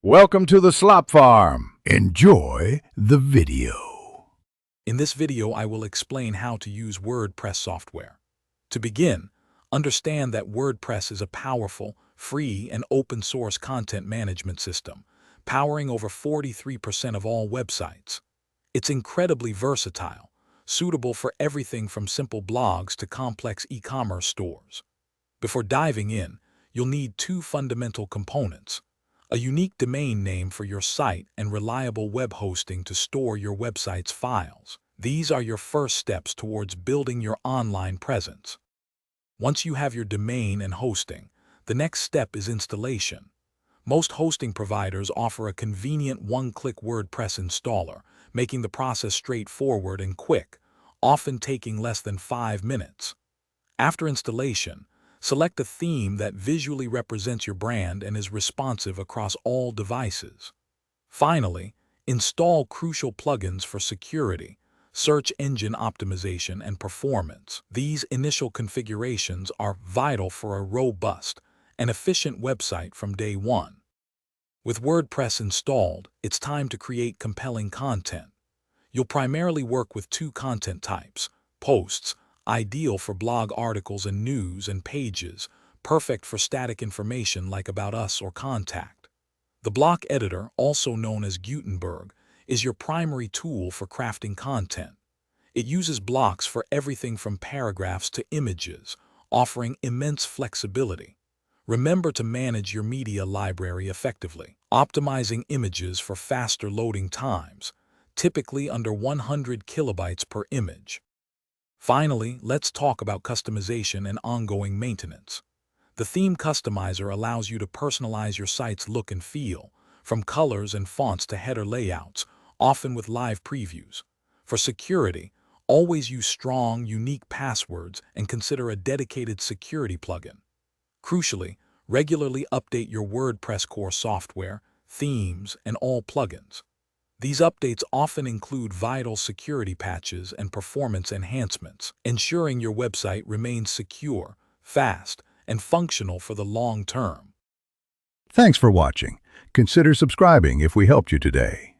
Welcome to the Slop Farm. Enjoy the video. In this video, I will explain how to use WordPress software. To begin, understand that WordPress is a powerful, free, and open-source content management system, powering over 43% of all websites. It's incredibly versatile, suitable for everything from simple blogs to complex e-commerce stores. Before diving in, you'll need two fundamental components: a unique domain name for your site and reliable web hosting to store your website's files. These are your first steps towards building your online presence. Once you have your domain and hosting, the next step is installation. Most hosting providers offer a convenient one-click WordPress installer, making the process straightforward and quick, often taking less than 5 minutes. After installation, select a theme that visually represents your brand and is responsive across all devices. Finally, install crucial plugins for security, search engine optimization, and performance. These initial configurations are vital for a robust and efficient website from day one. With WordPress installed, it's time to create compelling content. You'll primarily work with two content types: posts, ideal for blog articles and news, and pages, perfect for static information like About Us or Contact. The block editor, also known as Gutenberg, is your primary tool for crafting content. It uses blocks for everything from paragraphs to images, offering immense flexibility. Remember to manage your media library effectively, optimizing images for faster loading times, typically under 100 kilobytes per image. Finally, let's talk about customization and ongoing maintenance. The Theme Customizer allows you to personalize your site's look and feel, from colors and fonts to header layouts, often with live previews. For security, always use strong, unique passwords and consider a dedicated security plugin. Crucially, regularly update your WordPress core software, themes, and all plugins. These updates often include vital security patches and performance enhancements, ensuring your website remains secure, fast, and functional for the long term. Thanks for watching. Consider subscribing if we helped you today.